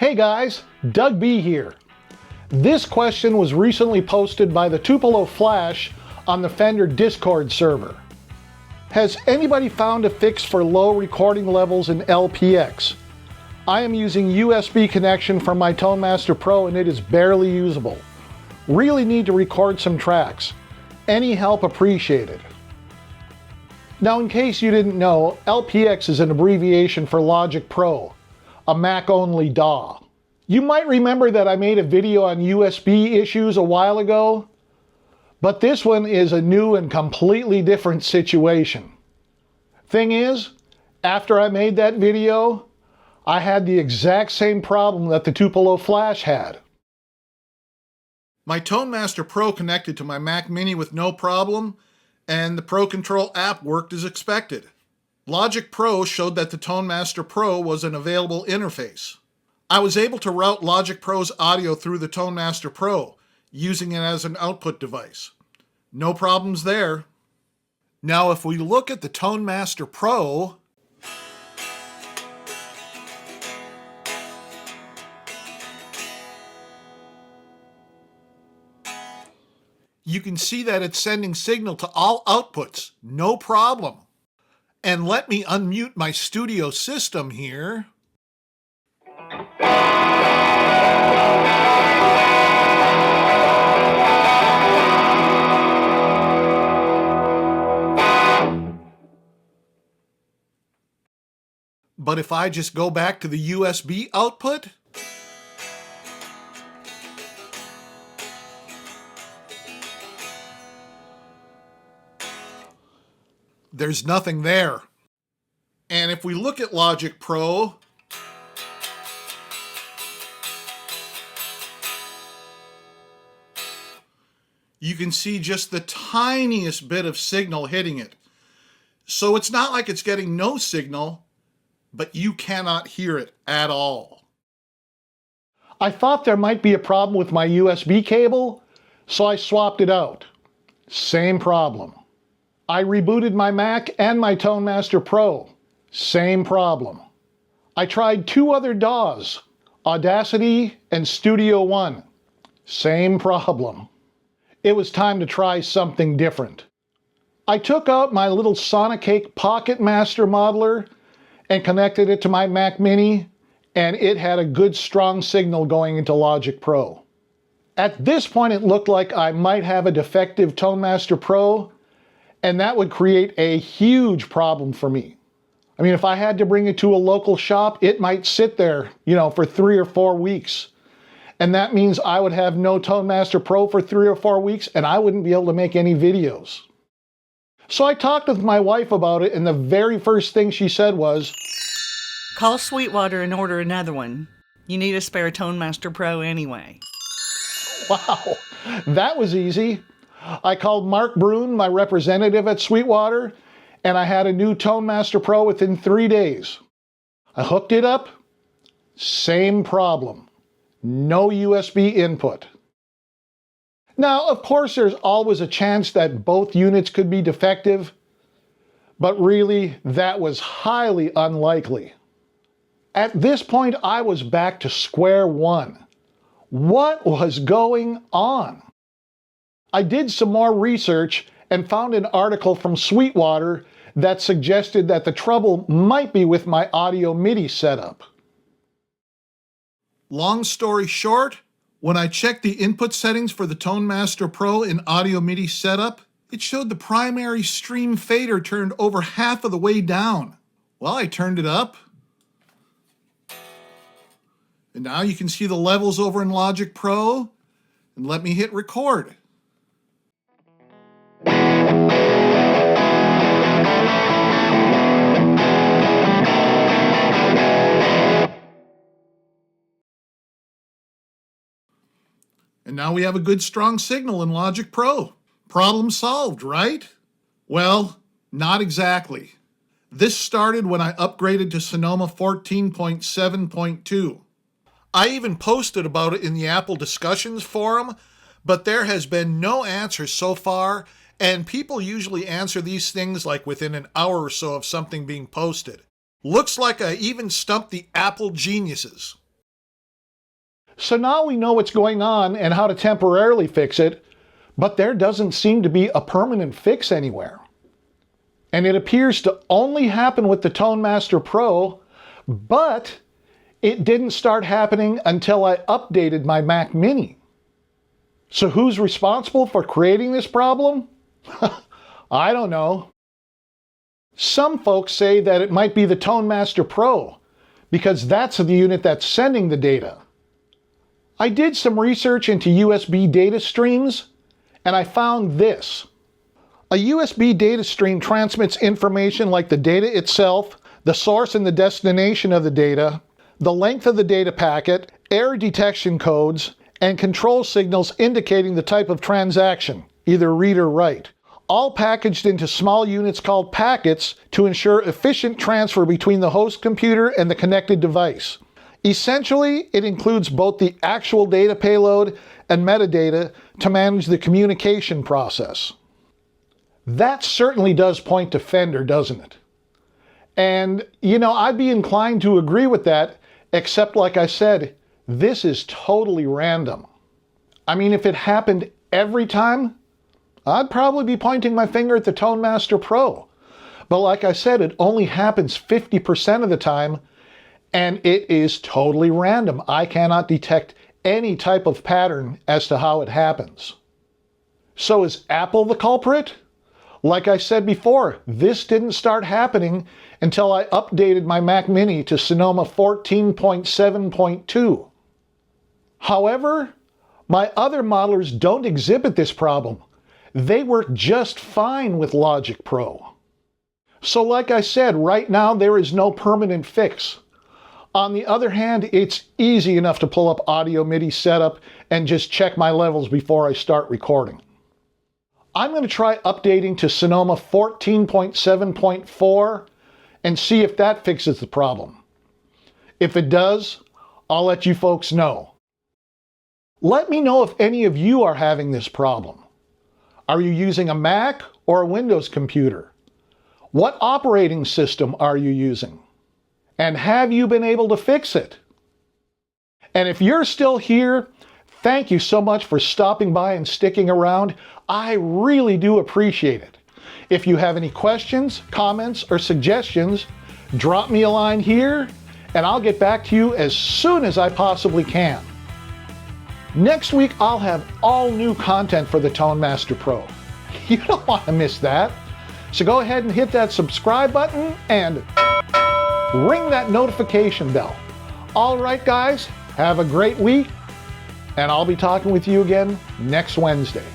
Hey guys, Doug B here. This question was recently posted by the Tupelo Flash on the Fender Discord server. Has anybody found a fix for low recording levels in LPX? I am using USB connection from my Tone Master Pro and it is barely usable. Really need to record some tracks. Any help appreciated. Now in case you didn't know, LPX is an abbreviation for Logic Pro, a Mac-only DAW. You might remember that I made a video on USB issues a while ago, but this one is a new and completely different situation. Thing is, after I made that video, I had the exact same problem that the Tupelo Flash had. My Tone Master Pro connected to my Mac Mini with no problem, and the Pro Control app worked as expected. Logic Pro showed that the Tone Master Pro was an available interface. I was able to route Logic Pro's audio through the Tone Master Pro, using it as an output device. No problems there. Now if we look at the Tone Master Pro, you can see that it's sending signal to all outputs, no problem. And let me unmute my studio system here. But if I just go back to the USB output, there's nothing there. And if we look at Logic Pro, you can see just the tiniest bit of signal hitting it. So it's not like it's getting no signal, but you cannot hear it at all. I thought there might be a problem with my USB cable, so I swapped it out. Same problem. I rebooted my Mac and my Tone Master Pro. Same problem. I tried two other DAWs, Audacity and Studio One. Same problem. It was time to try something different. I took out my little Sonicake Pocket Master modeler and connected it to my Mac Mini, and it had a good strong signal going into Logic Pro. At this point it looked like I might have a defective Tone Master Pro, and that would create a huge problem for me. I mean, if I had to bring it to a local shop, it might sit there, for 3 or 4 weeks. And that means I would have no Tone Master Pro for 3 or 4 weeks, and I wouldn't be able to make any videos. So I talked with my wife about it, and the very first thing she said was, "Call Sweetwater and order another one. You need a spare Tone Master Pro anyway." Wow, that was easy. I called Mark Brune, my representative at Sweetwater, and I had a new Tone Master Pro within 3 days. I hooked it up, same problem. No USB input. Now, of course, there's always a chance that both units could be defective, but really, that was highly unlikely. At this point, I was back to square one. What was going on? I did some more research and found an article from Sweetwater that suggested that the trouble might be with my audio MIDI setup. Long story short, when I checked the input settings for the Tone Master Pro in Audio MIDI setup, it showed the primary stream fader turned over half of the way down. Well, I turned it up. And now you can see the levels over in Logic Pro. And let me hit record. And now we have a good strong signal in Logic Pro. Problem solved, right? Well, not exactly. This started when I upgraded to Sonoma 14.7.2. I even posted about it in the Apple Discussions forum, but there has been no answer so far, and people usually answer these things like within an hour or so of something being posted. Looks like I even stumped the Apple geniuses. So now we know what's going on and how to temporarily fix it, but there doesn't seem to be a permanent fix anywhere. And it appears to only happen with the Tone Master Pro, but it didn't start happening until I updated my Mac Mini. So who's responsible for creating this problem? I don't know. Some folks say that it might be the Tone Master Pro, because that's the unit that's sending the data. I did some research into USB data streams, and I found this. A USB data stream transmits information like the data itself, the source and the destination of the data, the length of the data packet, error detection codes, and control signals indicating the type of transaction, either read or write, all packaged into small units called packets to ensure efficient transfer between the host computer and the connected device. Essentially, it includes both the actual data payload and metadata to manage the communication process. That certainly does point to Fender, doesn't it? And, I'd be inclined to agree with that, except like I said, this is totally random. I mean, if it happened every time, I'd probably be pointing my finger at the Tone Master Pro. But like I said, it only happens 50% of the time, and it is totally random. I cannot detect any type of pattern as to how it happens. So is Apple the culprit? Like I said before, this didn't start happening until I updated my Mac Mini to Sonoma 14.7.2. However, my other modelers don't exhibit this problem. They work just fine with Logic Pro. So like I said, right now there is no permanent fix. On the other hand, it's easy enough to pull up Audio MIDI setup and just check my levels before I start recording. I'm going to try updating to Sonoma 14.7.4 and see if that fixes the problem. If it does, I'll let you folks know. Let me know if any of you are having this problem. Are you using a Mac or a Windows computer? What operating system are you using? And have you been able to fix it? And if you're still here, thank you so much for stopping by and sticking around. I really do appreciate it. If you have any questions, comments, or suggestions, drop me a line here, and I'll get back to you as soon as I possibly can. Next week, I'll have all new content for the Tone Master Pro. You don't want to miss that. So go ahead and hit that subscribe button and ring that notification bell. All right, guys, have a great week, and I'll be talking with you again next Wednesday.